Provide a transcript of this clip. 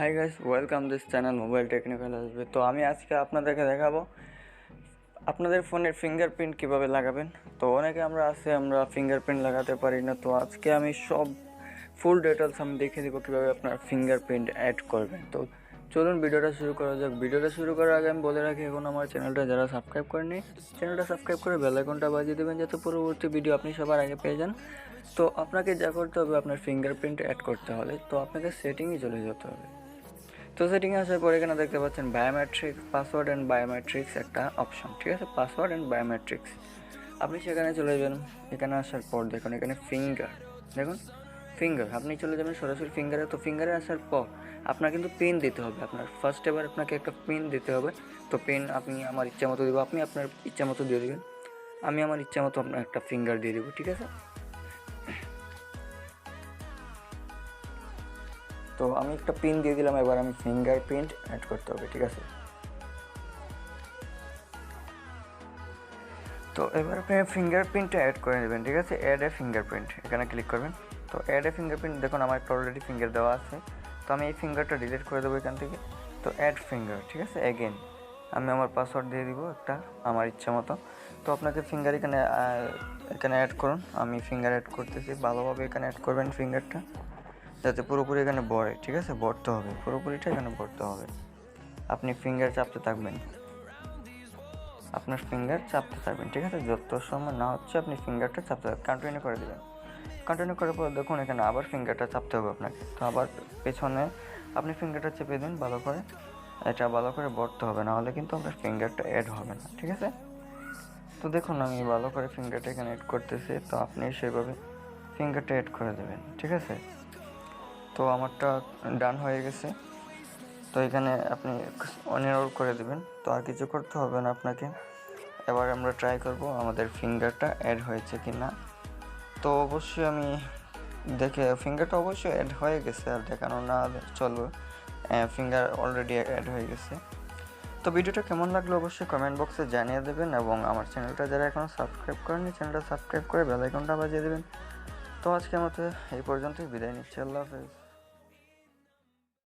Hi guys, welcome this channel mobile technical আসবে। তো আমি আজকে আপনাদেরকে দেখাবো আপনাদের ফোনের ফিঙ্গারপ্রিন্ট কিভাবে লাগাবেন। তো অনেকে আমরা ফিঙ্গারপ্রিন্ট লাগাতে পারি না। তো আজকে আমি সব ফুল ডিটেলস আমি দেখিয়ে দেবো কীভাবে আপনার ফিঙ্গারপ্রিন্ট অ্যাড করবেন। তো চলুন ভিডিওটা শুরু করা যাক। ভিডিওটা শুরু করার আগে আমি বলে রাখি, এখন আমার চ্যানেলটা যারা সাবস্ক্রাইব করেনি, চ্যানেলটা সাবস্ক্রাইব করে বেল আইকনটা বাজিয়ে দেবেন যাতে পরবর্তী ভিডিও আপনি সবার আগে পেয়ে যান। তো আপনাকে যা করতে হবে, আপনার ফিঙ্গারপ্রিন্ট অ্যাড করতে হলে তো আপনাকে সেটিংয়ে চলে যেতে হবে। তো সেটিংয়ে আসার পরে এখানে দেখতে পাচ্ছেন বায়োমেট্রিক্স, পাসওয়ার্ড অ্যান্ড বায়োমেট্রিক্স একটা অপশন, ঠিক আছে, পাসওয়ার্ড অ্যান্ড বায়োমেট্রিক্স। আপনি সেখানে চলে যাবেন। এখানে আসার পর দেখুন এখানে ফিঙ্গার আপনি চলে যাবেন সরাসরি ফিঙ্গারে। তো ফিঙ্গারে আসার পর আপনার কিন্তু পিন দিতে হবে। আপনার ফার্স্ট এবার আপনাকে একটা পিন দিতে হবে। তো পিন আপনি আমার ইচ্ছা মতো দেবো, আপনি আপনার ইচ্ছা মতো দিয়ে দেবেন। আমি আমার ইচ্ছা মতো আপনার একটা ফিঙ্গার দিয়ে দেবো, ঠিক আছে। তো আমি একটা পিন দিয়ে দিলাম। এবার আমি ফিঙ্গারপ্রিন্ট অ্যাড করতে হবে, ঠিক আছে। তো এবার আপনি ফিঙ্গারপ্রিন্টটা অ্যাড করে নেবেন, ঠিক আছে। অ্যাড এ ফিঙ্গারপ্রিন্ট এখানে ক্লিক করবেন। তো অ্যাড এ ফিঙ্গারপ্রিন্ট দেখুন আমার একটা অলরেডি ফিঙ্গার দেওয়া আছে। তো আমি এই ফিঙ্গারটা ডিলিট করে দেবো এখান থেকে। তো অ্যাড ফিঙ্গার, ঠিক আছে। অ্যাগেন আমি আমার পাসওয়ার্ড দিয়ে দিব একটা আমার ইচ্ছা মতো। তো আপনাকে ফিঙ্গার এখানে অ্যাড করুন। আমি ফিঙ্গার অ্যাড করতেছি, ভালোভাবে এখানে অ্যাড করবেন ফিঙ্গারটা যাতে পুরোপুরি এখানে ভরে, ঠিক আছে। ভরতে হবে, পুরোপুরিটা এখানে ভরতে হবে। আপনি ফিঙ্গার চাপতে থাকবেন, আপনার ফিঙ্গার চাপতে থাকবেন, ঠিক আছে। যত সময় না হচ্ছে আপনি ফিঙ্গারটা চাপতে থাকবেন, কন্টিনিউ করে দেবেন। কন্টিনিউ করার পর দেখুন এখানে আবার ফিঙ্গারটা চাপতে হবে আপনাকে। তো আবার পেছনে আপনি ফিঙ্গারটা চেপে দিন ভালো করে। এটা ভালো করে ভরতে হবে, নাহলে কিন্তু আপনার ফিঙ্গারটা অ্যাড হবে না, ঠিক আছে। তো দেখুন আমি ভালো করে ফিঙ্গারটা এখানে অ্যাড করতেছি। তো আপনি সেভাবে ফিঙ্গারটা অ্যাড করে দেবেন, ঠিক আছে। তো আমারটা ডান হয়ে গেছে। তো এখানে আপনি অন করে দেবেন। তো আর কিছু করতে হবে না আপনাকে। এবার আমরা ট্রাই করব আমাদের ফিঙ্গারটা অ্যাড হয়েছে কি না। তো অবশ্যই আমি ফিঙ্গারটা অবশ্যই অ্যাড হয়ে গেছে, আর দেখানো না চলবে, ফিঙ্গার অলরেডি অ্যাড হয়ে গেছে। তো ভিডিওটা কেমন লাগলো অবশ্যই কমেন্ট বক্সে জানিয়ে দেবেন, এবং আমার চ্যানেলটা যারা এখনও সাবস্ক্রাইব করেনি চ্যানেলটা সাবস্ক্রাইব করে বেল আইকনটা বাজিয়ে দেবেন। তো আজকের মতো এই পর্যন্তই বিদায় নিচ্ছি। আল্লাহ হাফেজ।